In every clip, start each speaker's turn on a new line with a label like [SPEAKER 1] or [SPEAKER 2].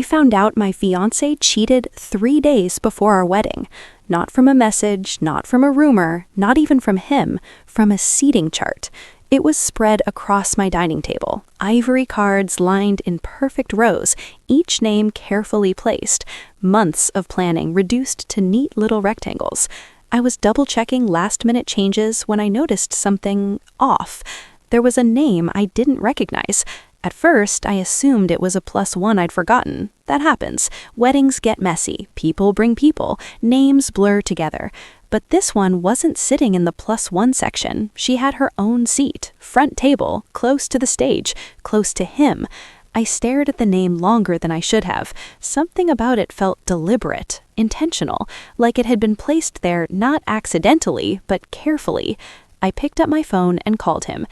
[SPEAKER 1] I found out my fiancé cheated 3 days before our wedding. Not from a message, not from a rumor, not even from him, from a seating chart. It was spread across my dining table, ivory cards lined in perfect rows, each name carefully placed, months of planning reduced to neat little rectangles. I was double-checking last-minute changes when I noticed something off. There was a name I didn't recognize. At first, I assumed it was a +1 I'd forgotten. That happens. Weddings get messy. People bring people. Names blur together. But this one wasn't sitting in the +1 section. She had her own seat, front table, close to the stage, close to him. I stared at the name longer than I should have. Something about it felt deliberate, intentional, like it had been placed there not accidentally, but carefully. I picked up my phone and called him.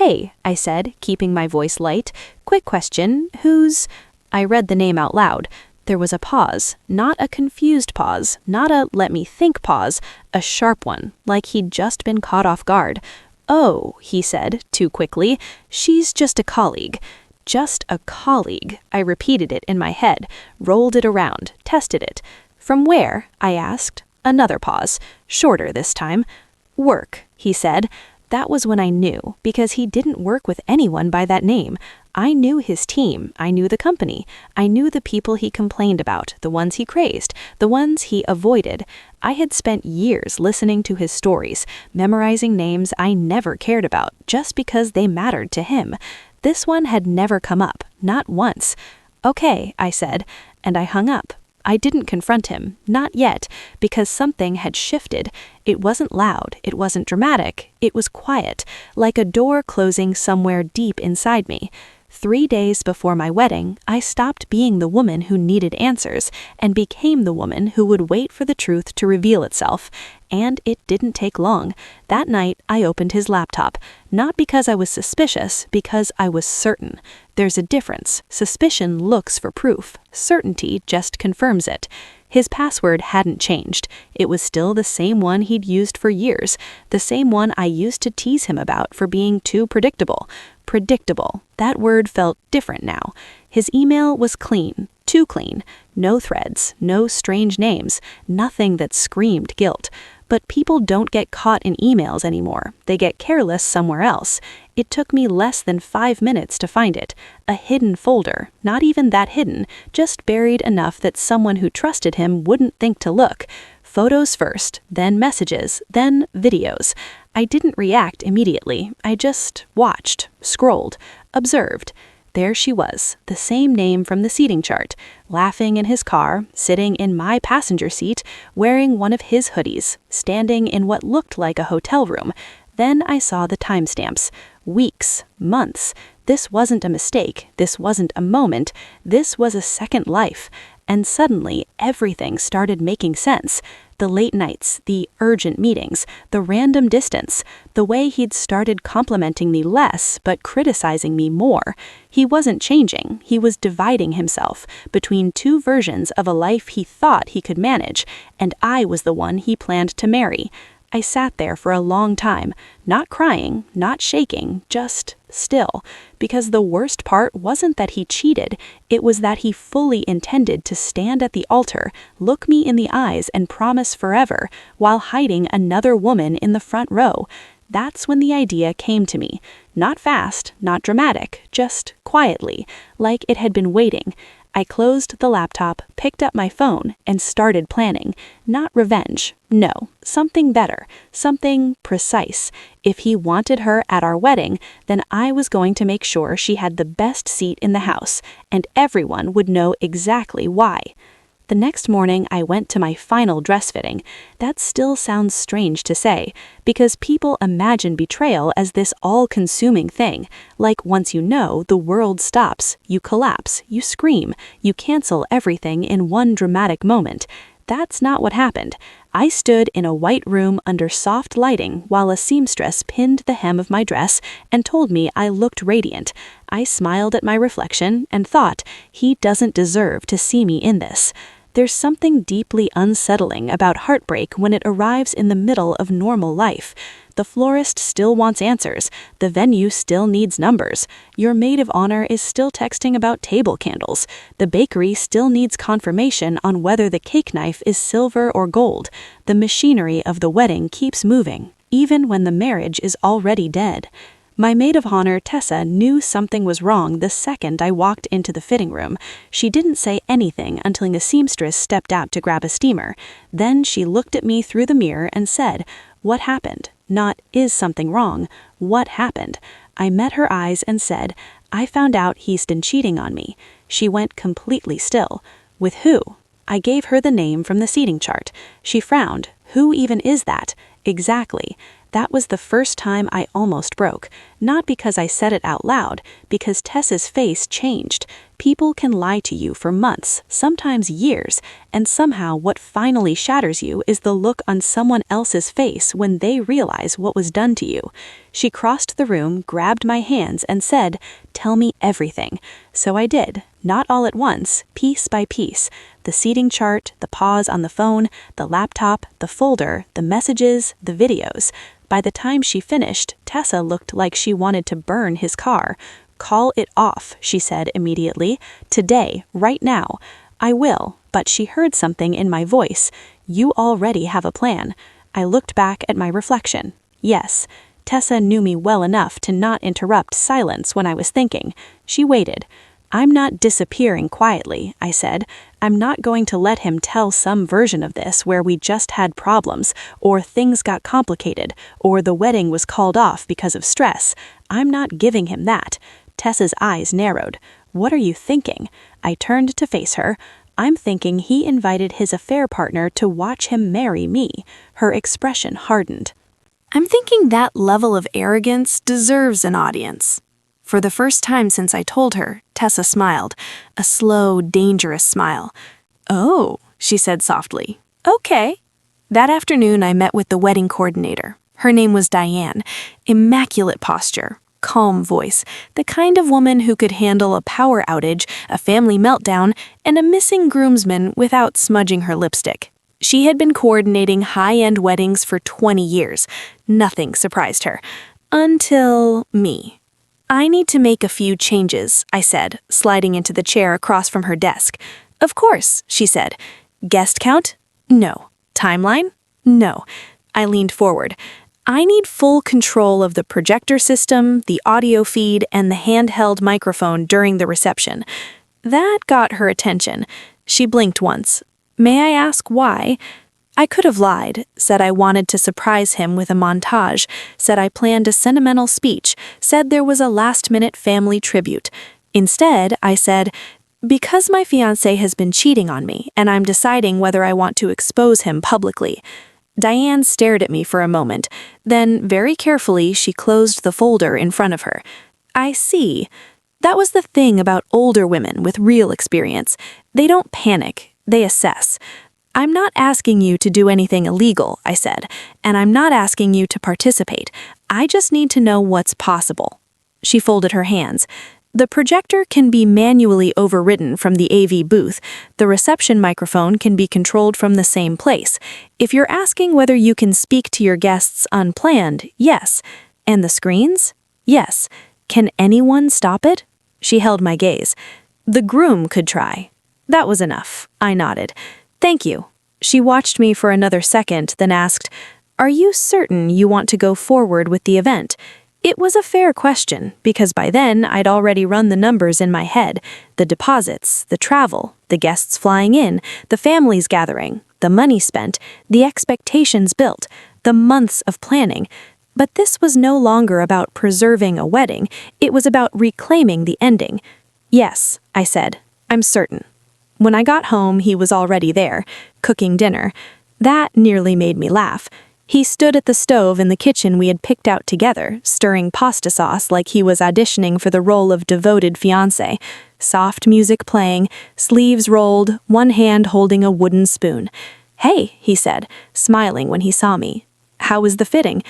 [SPEAKER 1] "Hey," I said, keeping my voice light. "Quick question, who's—" I read the name out loud. There was a pause, not a confused pause, not a let me think pause, a sharp one, like he'd just been caught off guard. "Oh," he said, too quickly, "she's just a colleague." Just a colleague. I repeated it in my head, rolled it around, tested it. "From where?" I asked. Another pause, shorter this time. "Work," he said. That was when I knew, because he didn't work with anyone by that name. I knew his team, I knew the company, I knew the people he complained about, the ones he praised, the ones he avoided. I had spent years listening to his stories, memorizing names I never cared about, just because they mattered to him. This one had never come up, not once. "Okay," I said, and I hung up. I didn't confront him, not yet, because something had shifted. It wasn't loud, it wasn't dramatic, it was quiet, like a door closing somewhere deep inside me. 3 days before my wedding, I stopped being the woman who needed answers and became the woman who would wait for the truth to reveal itself. And it didn't take long. That night, I opened his laptop, not because I was suspicious, because I was certain. There's a difference. Suspicion looks for proof. Certainty just confirms it. His password hadn't changed. It was still the same one he'd used for years, the same one I used to tease him about for being too predictable. Predictable. That word felt different now. His email was clean, too clean. No threads, no strange names, nothing that screamed guilt. But people don't get caught in emails anymore. They get careless somewhere else. It took me less than 5 minutes to find it. A hidden folder, not even that hidden, just buried enough that someone who trusted him wouldn't think to look. Photos first, then messages, then videos. I didn't react immediately. I just watched, scrolled, observed. There she was, the same name from the seating chart, laughing in his car, sitting in my passenger seat, wearing one of his hoodies, standing in what looked like a hotel room. Then I saw the timestamps. Weeks, months. This wasn't a mistake. This wasn't a moment. This was a second life. And suddenly, everything started making sense. The late nights, the urgent meetings, the random distance, the way he'd started complimenting me less but criticizing me more. He wasn't changing, he was dividing himself between two versions of a life he thought he could manage, and I was the one he planned to marry. I sat there for a long time, not crying, not shaking, just still, because the worst part wasn't that he cheated, it was that he fully intended to stand at the altar, look me in the eyes and promise forever, while hiding another woman in the front row. That's when the idea came to me. Not fast, not dramatic, just quietly, like it had been waiting. I closed the laptop, picked up my phone, and started planning. Not revenge. No, something better. Something precise. If he wanted her at our wedding, then I was going to make sure she had the best seat in the house, and everyone would know exactly why. The next morning, I went to my final dress fitting. That still sounds strange to say, because people imagine betrayal as this all-consuming thing. Like once you know, the world stops, you collapse, you scream, you cancel everything in one dramatic moment. That's not what happened. I stood in a white room under soft lighting while a seamstress pinned the hem of my dress and told me I looked radiant. I smiled at my reflection and thought, he doesn't deserve to see me in this. There's something deeply unsettling about heartbreak when it arrives in the middle of normal life. The florist still wants answers. The venue still needs numbers. Your maid of honor is still texting about table candles. The bakery still needs confirmation on whether the cake knife is silver or gold. The machinery of the wedding keeps moving, even when the marriage is already dead. My maid of honor, Tessa, knew something was wrong the second I walked into the fitting room. She didn't say anything until the seamstress stepped out to grab a steamer. Then she looked at me through the mirror and said, "What happened?" Not, "Is something wrong?" What happened? I met her eyes and said, "I found out he's been cheating on me." She went completely still. "With who?" I gave her the name from the seating chart. She frowned. "Who even is that?" "Exactly." That was the first time I almost broke. Not because I said it out loud, because Tessa's face changed. People can lie to you for months, sometimes years, and somehow what finally shatters you is the look on someone else's face when they realize what was done to you. She crossed the room, grabbed my hands, and said, "Tell me everything." So I did, not all at once, piece by piece. The seating chart, the pause on the phone, the laptop, the folder, the messages, the videos. By the time she finished, Tessa looked like she wanted to burn his car. "Call it off," she said immediately. "Today, right now." "I will," but she heard something in my voice. "You already have a plan." I looked back at my reflection. Yes, Tessa knew me well enough to not interrupt silence when I was thinking. She waited. "I'm not disappearing quietly," I said. "I'm not going to let him tell some version of this where we just had problems, or things got complicated, or the wedding was called off because of stress. I'm not giving him that." Tessa's eyes narrowed. "What are you thinking?" I turned to face her. "I'm thinking he invited his affair partner to watch him marry me." Her expression hardened.
[SPEAKER 2] "I'm thinking that level of arrogance deserves an audience." For the first time since I told her, Tessa smiled, a slow, dangerous smile. "Oh," she said softly. "Okay." That afternoon I met with the wedding coordinator. Her name was Diane. Immaculate posture, calm voice, the kind of woman who could handle a power outage, a family meltdown, and a missing groomsman without smudging her lipstick. She had been coordinating high-end weddings for 20 years. Nothing surprised her. Until me. "I need to make a few changes," I said, sliding into the chair across from her desk. "Of course," she said. "Guest count? No. Timeline? No." I leaned forward. "I need full control of the projector system, the audio feed, and the handheld microphone during the reception." That got her attention. She blinked once. "May I ask why?" I could have lied, said I wanted to surprise him with a montage, said I planned a sentimental speech, said there was a last-minute family tribute. Instead, I said, "Because my fiancé has been cheating on me, and I'm deciding whether I want to expose him publicly." Diane stared at me for a moment. Then, very carefully, she closed the folder in front of her. "I see. That was the thing about older women with real experience. They don't panic, they assess." "I'm not asking you to do anything illegal," I said, "and I'm not asking you to participate. I just need to know what's possible." She folded her hands. "The projector can be manually overridden from the AV booth. The reception microphone can be controlled from the same place. If you're asking whether you can speak to your guests unplanned, yes. And the screens? Yes. Can anyone stop it?" She held my gaze. "The groom could try." That was enough. I nodded. "Thank you." She watched me for another second, then asked, "Are you certain you want to go forward with the event?" It was a fair question, because by then I'd already run the numbers in my head. The deposits, the travel, the guests flying in, the families gathering, the money spent, the expectations built, the months of planning. But this was no longer about preserving a wedding, it was about reclaiming the ending. "Yes," I said, "I'm certain." When I got home, he was already there, cooking dinner. That nearly made me laugh. He stood at the stove in the kitchen we had picked out together, stirring pasta sauce like he was auditioning for the role of devoted fiancé. Soft music playing, sleeves rolled, one hand holding a wooden spoon. "Hey," he said, smiling when he saw me. "How was the fitting?"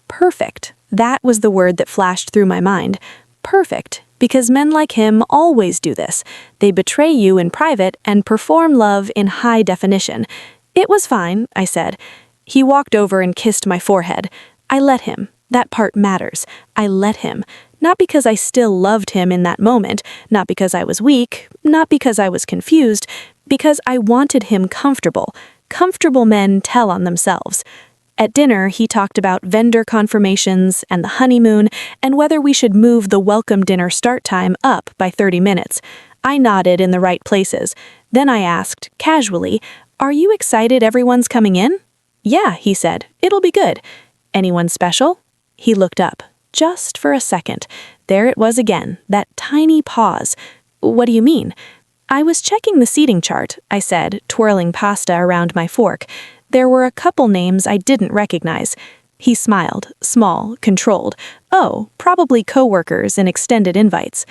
[SPEAKER 2] Perfect. That was the word that flashed through my mind. Perfect. Because men like him always do this. They betray you in private and perform love in high definition. "It was fine," I said. He walked over and kissed my forehead. I let him. That part matters. I let him. Not because I still loved him in that moment, not because I was weak, not because I was confused, because I wanted him comfortable. Comfortable men tell on themselves. At dinner, he talked about vendor confirmations and the honeymoon and whether we should move the welcome dinner start time up by 30 minutes. I nodded in the right places. Then I asked, casually, "Are you excited everyone's coming in?" "Yeah," he said. "It'll be good." "Anyone special?" He looked up. Just for a second. There it was again, that tiny pause. "What do you mean?" "I was checking the seating chart," I said, twirling pasta around my fork. "There were a couple names I didn't recognize." He smiled, small, controlled. "Oh, probably coworkers and extended invites."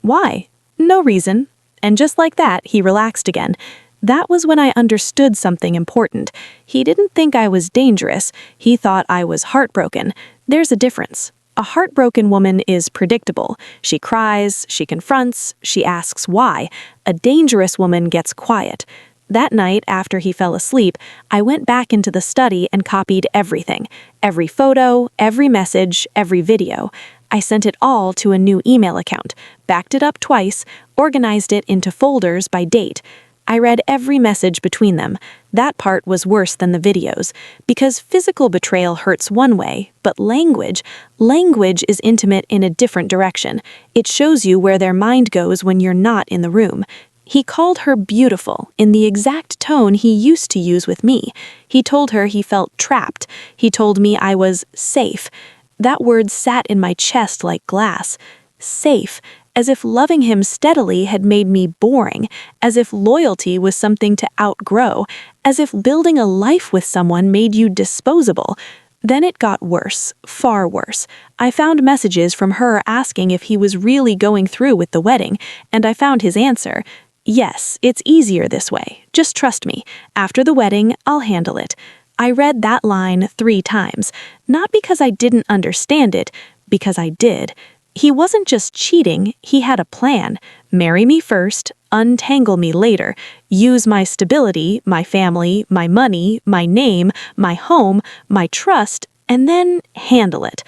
[SPEAKER 2] Why?" "No reason." And just like that, he relaxed again. That was when I understood something important. He didn't think I was dangerous. He thought I was heartbroken. There's a difference. A heartbroken woman is predictable. She cries, she confronts, she asks why. A dangerous woman gets quiet. That night, after he fell asleep, I went back into the study and copied everything. Every photo, every message, every video. I sent it all to a new email account, backed it up twice, organized it into folders by date. I read every message between them. That part was worse than the videos, because physical betrayal hurts one way, but language is intimate in a different direction. It shows you where their mind goes when you're not in the room. He called her beautiful in the exact tone he used to use with me. He told her he felt trapped. He told me I was safe. That word sat in my chest like glass. Safe. As if loving him steadily had made me boring, as if loyalty was something to outgrow, as if building a life with someone made you disposable. Then it got worse, far worse. I found messages from her asking if he was really going through with the wedding, and I found his answer. "Yes, it's easier this way. Just trust me. After the wedding, I'll handle it." I read that line 3 times, not because I didn't understand it, because I did. He wasn't just cheating, he had a plan. Marry me first, untangle me later, use my stability, my family, my money, my name, my home, my trust, and then handle it.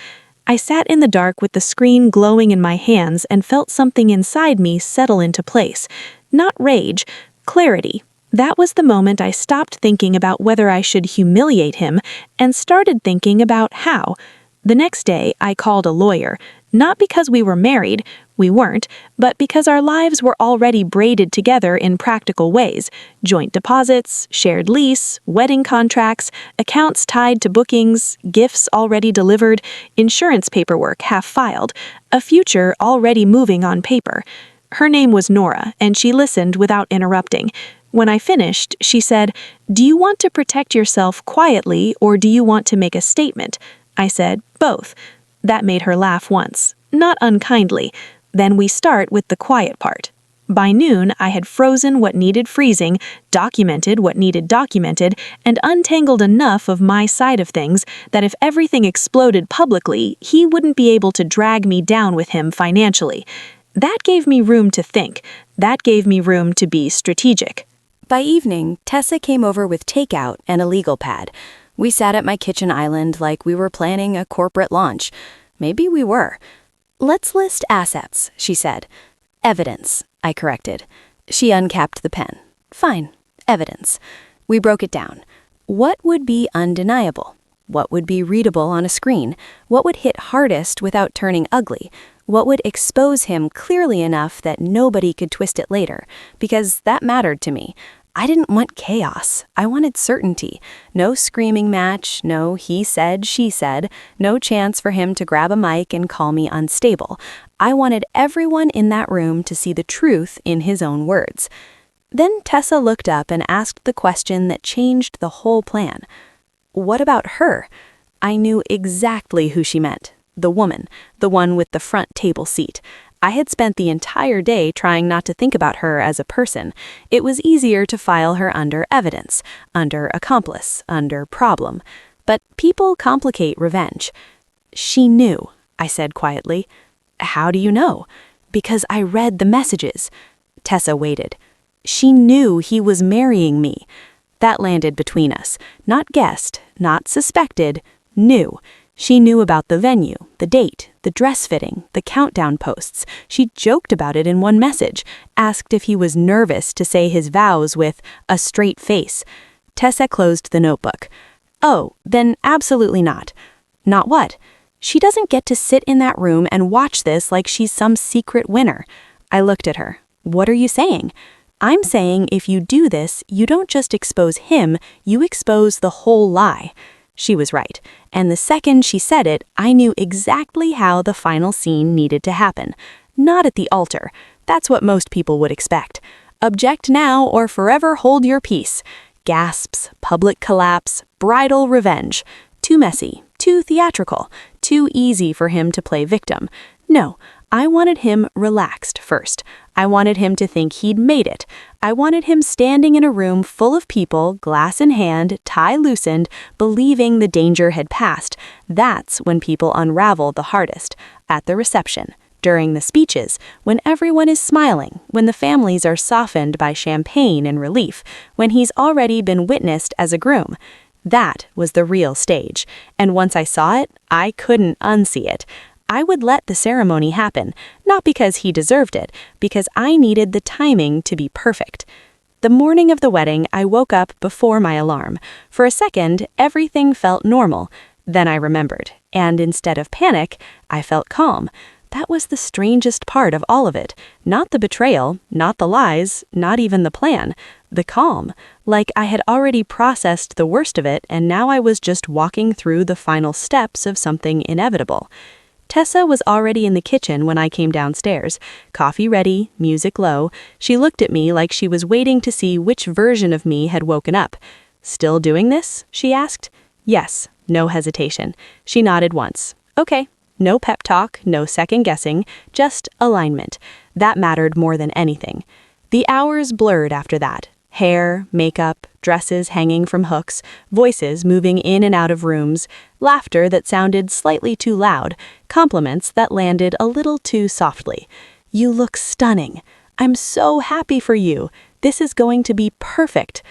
[SPEAKER 2] I sat in the dark with the screen glowing in my hands and felt something inside me settle into place. Not rage, clarity. That was the moment I stopped thinking about whether I should humiliate him and started thinking about how. The next day, I called a lawyer. Not because we were married, we weren't, but because our lives were already braided together in practical ways. Joint deposits, shared lease, wedding contracts, accounts tied to bookings, gifts already delivered, insurance paperwork half filed, a future already moving on paper. Her name was Nora, and she listened without interrupting. When I finished, she said, "Do you want to protect yourself quietly, or do you want to make a statement?" I said, "Both." That made her laugh once, not unkindly. Then we start with the quiet part. By noon, I had frozen what needed freezing, documented what needed documented, and untangled enough of my side of things that if everything exploded publicly, he wouldn't be able to drag me down with him financially. That gave me room to think. That gave me room to be strategic.
[SPEAKER 1] By evening, Tessa came over with takeout and a legal pad. We sat at my kitchen island like we were planning a corporate launch. Maybe we were. "Let's list assets," she said. "Evidence," I corrected. She uncapped the pen. "Fine, evidence." We broke it down. What would be undeniable? What would be readable on a screen? What would hit hardest without turning ugly? What would expose him clearly enough that nobody could twist it later? Because that mattered to me. I didn't want chaos. I wanted certainty. No screaming match, no he said, she said, no chance for him to grab a mic and call me unstable. I wanted everyone in that room to see the truth in his own words. Then Tessa looked up and asked the question that changed the whole plan. What about her? I knew exactly who she meant. The woman, the one with the front table seat. I had spent the entire day trying not to think about her as a person. It was easier to file her under evidence, under accomplice, under problem. But people complicate revenge. "She knew," I said quietly. "How do you know?" "Because I read the messages." Tessa waited. "She knew he was marrying me." That landed between us. Not guessed, not suspected,
[SPEAKER 2] Knew. She knew about the venue, the date, the dress fitting, the countdown posts. She joked about it in one message, asked if he was nervous to say his vows with a straight face. Tessa closed the notebook. Oh, then absolutely not. Not what? She doesn't get to sit in that room and watch this like she's some secret winner. I looked at her. What are you saying? I'm saying if you do this, you don't just expose him, you expose the whole lie. She was right, and the second she said it, I knew exactly how the final scene needed to happen. Not at the altar. That's what most people would expect. Object now or forever hold your peace. Gasps, public collapse, bridal revenge. Too messy, too theatrical, too easy for him to play victim. No, I wanted him relaxed first. I wanted him to think he'd made it. I wanted him standing in a room full of people, glass in hand, tie loosened, believing the danger had passed. That's when people unravel the hardest. At the reception, during the speeches, when everyone is smiling, when the families are softened by champagne and relief, when he's already been witnessed as a groom. That was the real stage. And once I saw it, I couldn't unsee it. I would let the ceremony happen, not because he deserved it, because I needed the timing to be perfect. The morning of the wedding, I woke up before my alarm. For a second, everything felt normal. Then I remembered, and instead of panic, I felt calm. That was the strangest part of all of it. Not the betrayal, not the lies, not even the plan. The calm. Like I had already processed the worst of it, and now I was just walking through the final steps of something inevitable. Tessa was already in the kitchen when I came downstairs. Coffee ready, music low. She looked at me like she was waiting to see which version of me had woken up. Still doing this? She asked. Yes, no hesitation. She nodded once. Okay. No pep talk, no second guessing, just alignment. That mattered more than anything. The hours blurred after that. Hair, makeup, dresses hanging from hooks, voices moving in and out of rooms, laughter that sounded slightly too loud, compliments that landed a little too softly. You look stunning. I'm so happy for you. This is going to be perfect.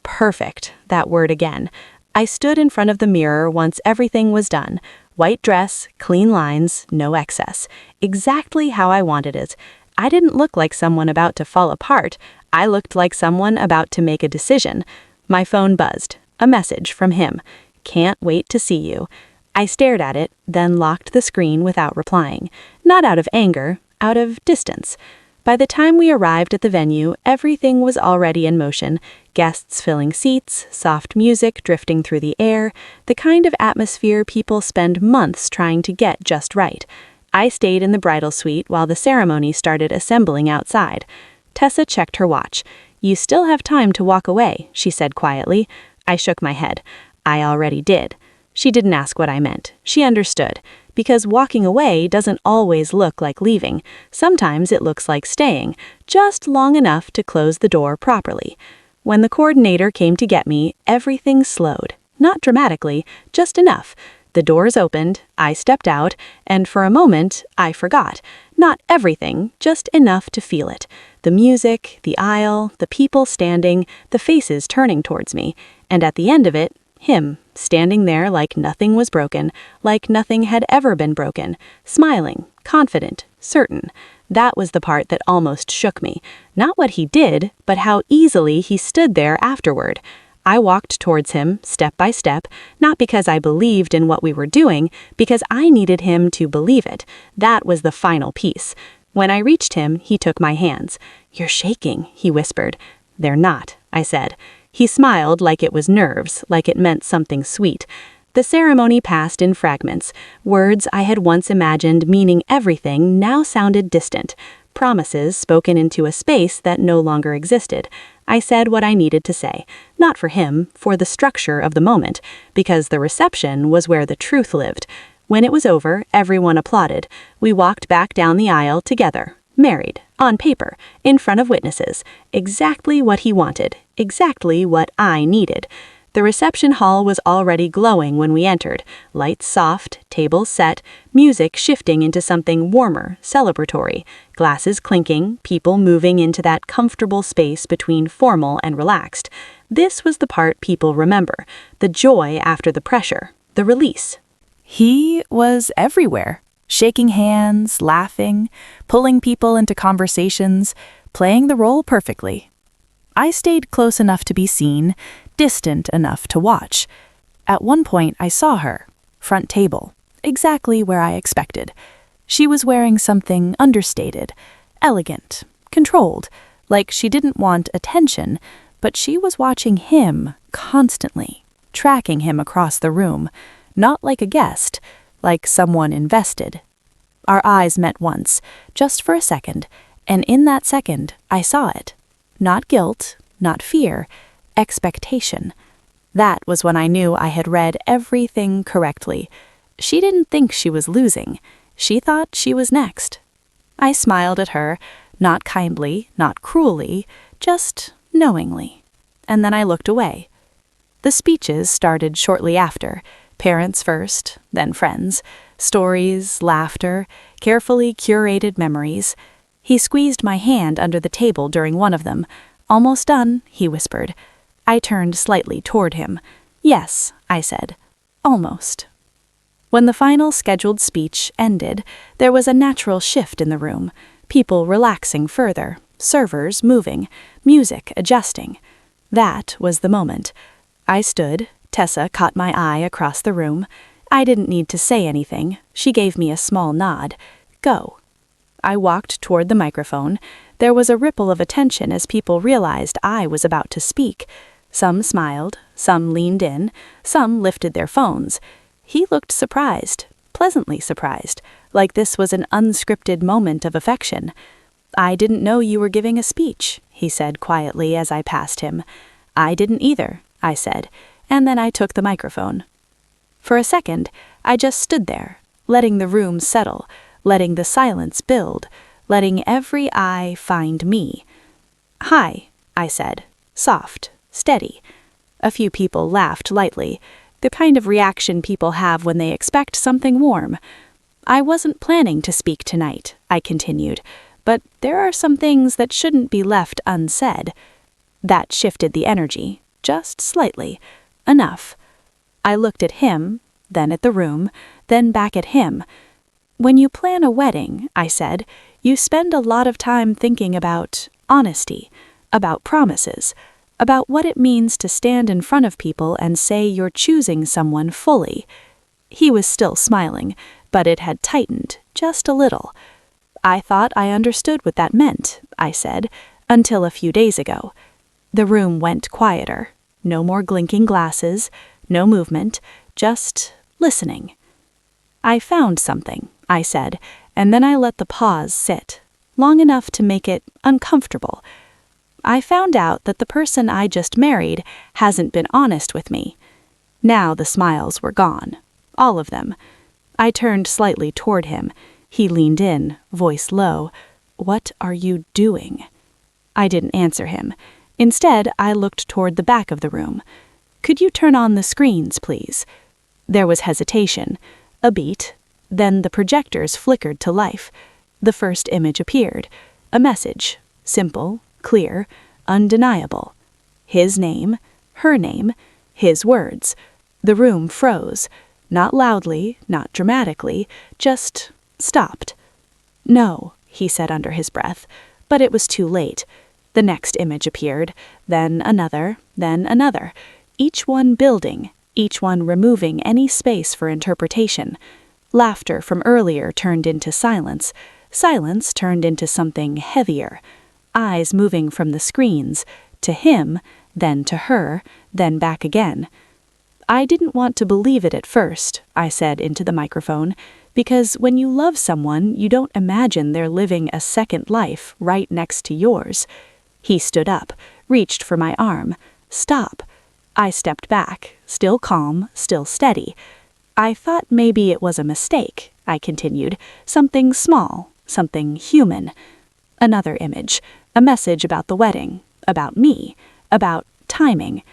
[SPEAKER 2] Perfect, that word again. I stood in front of the mirror once everything was done. White dress, clean lines, no excess. Exactly how I wanted it. I didn't look like someone about to fall apart. I looked like someone about to make a decision. My phone buzzed. A message from him. Can't wait to see you. I stared at it, then locked the screen without replying. Not out of anger, out of distance. By the time we arrived at the venue, everything was already in motion. Guests filling seats, soft music drifting through the air, the kind of atmosphere people spend months trying to get just right. I stayed in the bridal suite while the ceremony started assembling outside. Tessa checked her watch. You still have time to walk away, she said quietly. I shook my head. I already did. She didn't ask what I meant. She understood. Because walking away doesn't always look like leaving. Sometimes it looks like staying, just long enough to close the door properly. When the coordinator came to get me, everything slowed. Not dramatically, just enough. The doors opened, I stepped out, and for a moment, I forgot. Not everything, just enough to feel it. The music, the aisle, the people standing, the faces turning towards me. And at the end of it, him, standing there like nothing was broken, like nothing had ever been broken, smiling, confident, certain. That was the part that almost shook me. Not what he did, but how easily he stood there afterward. I walked towards him, step by step, not because I believed in what we were doing, because I needed him to believe it. That was the final piece. When I reached him, he took my hands. "You're shaking," he whispered. "They're not," I said. He smiled like it was nerves, like it meant something sweet. The ceremony passed in fragments. Words I had once imagined meaning everything now sounded distant. Promises spoken into a space that no longer existed. I said what I needed to say, not for him, for the structure of the moment, because the reception was where the truth lived. When it was over, everyone applauded. We walked back down the aisle together, married, on paper, in front of witnesses. Exactly what he wanted, exactly what I needed. The reception hall was already glowing when we entered, lights soft, tables set, music shifting into something warmer, celebratory, glasses clinking, people moving into that comfortable space between formal and relaxed. This was the part people remember, the joy after the pressure,
[SPEAKER 1] The release.
[SPEAKER 3] He was everywhere, shaking hands, laughing, pulling people into conversations, playing the role perfectly. I stayed close enough to be seen, distant enough to watch. At one point, I saw her, front table, exactly where I expected. She was wearing something understated, elegant, controlled, like she didn't want attention, but she was watching him constantly, tracking him across the room, not like a guest, like someone invested. Our eyes met once, just for a second, and in that second, I saw it. Not guilt, not fear, expectation. That was when I knew I had read everything correctly. She didn't think she was losing. She thought she was next. I smiled at her, not kindly, not cruelly, just knowingly. And then I looked away. The speeches started shortly after, parents first, then friends, stories, laughter, carefully curated memories. He squeezed my hand under the table during one of them. "Almost done," he whispered. I turned slightly toward him. "Yes," I said. "Almost." When the final scheduled speech ended, there was a natural shift in the room, people relaxing further, servers moving, music adjusting. That was the moment. I stood. Tessa caught my eye across the room. I didn't need to say anything. She gave me a small nod. "Go." I walked toward the microphone. There was a ripple of attention as people realized I was about to speak. Some smiled, some leaned in, some lifted their phones. He looked surprised, pleasantly surprised, like this was an unscripted moment of affection. "I didn't know you were giving a speech," he said quietly as I passed him. "I didn't either," I said, and then I took the microphone. For a second, I just stood there, letting the room settle, letting the silence build, letting every eye find me. "Hi," I said, soft, steady. A few people laughed lightly, the kind of reaction people have when they expect something warm. "I wasn't planning to speak tonight," I continued, "but there are some things that shouldn't be left unsaid." That shifted the energy, just slightly. Enough. I looked at him, then at the room, then back at him. "When you plan a wedding," I said, "you spend a lot of time thinking about honesty, about promises, about what it means to stand in front of people and say you're choosing someone fully." He was still smiling, but it had tightened just a little. "I thought I understood what that meant," I said, "until a few days ago." The room went quieter. No more glinking glasses, no movement, just listening. "I found something," I said, and then I let the pause sit, long enough to make it uncomfortable. "I found out that the person I just married hasn't been honest with me." Now the smiles were gone, all of them. I turned slightly toward him. He leaned in, voice low. "What are you doing?" I didn't answer him. Instead, I looked toward the back of the room. "Could you turn on the screens, please?" There was hesitation, a beat. Then the projectors flickered to life. The first image appeared. A message, simple, clear, undeniable. His name, her name, his words. The room froze. Not loudly, not dramatically, just stopped. "No," he said under his breath, but it was too late. The next image appeared, then another, each one building, each one removing any space for interpretation. Laughter from earlier turned into silence. Silence turned into something heavier. Eyes moving from the screens, to him, then to her, then back again. "I didn't want to believe it at first," I said into the microphone, "because when you love someone, you don't imagine they're living a second life right next to yours." He stood up, reached for my arm. "Stop." I stepped back, still calm, still steady. "I thought maybe it was a mistake," I continued. "Something small, something human." Another image, a message about the wedding, about me, about timing.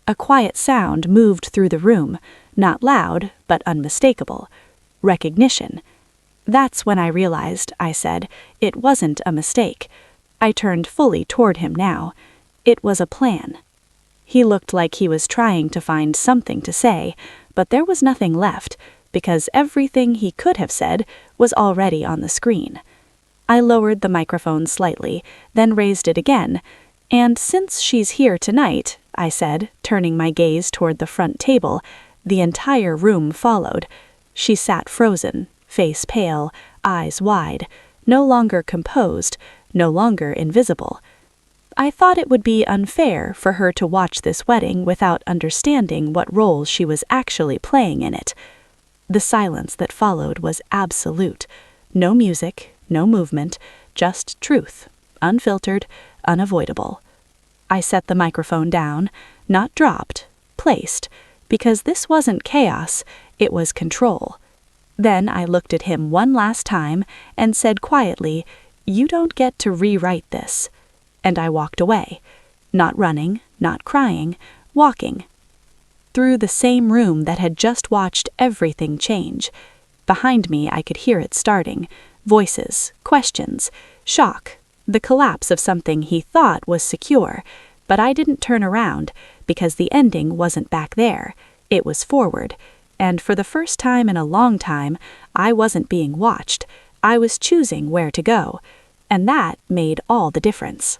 [SPEAKER 3] A quiet sound moved through the room, not loud, but unmistakable. Recognition. "That's when I realized," I said, "it wasn't a mistake." I turned fully toward him now. It was a plan. He looked like he was trying to find something to say, but there was nothing left, because everything he could have said was already on the screen. I lowered the microphone slightly, then raised it again, and since she's here tonight, I said, turning my gaze toward the front table, the entire room followed. She sat frozen, face pale, eyes wide, no longer composed, no longer invisible. I thought it would be unfair for her to watch this wedding without understanding what role she was actually playing in it. The silence that followed was absolute. No music, no movement, just truth, unfiltered, unavoidable. I set the microphone down, not dropped, placed, because this wasn't chaos, it was control. Then I looked at him one last time and said quietly, "You don't get to rewrite this." And I walked away, not running, not crying, walking. Through the same room that had just watched everything change. Behind me I could hear it starting, voices, questions, shock, the collapse of something he thought was secure, but I didn't turn around because the ending wasn't back there, it was forward, and for the first time in a long time, I wasn't being watched, I was choosing where to go, and that made all the difference.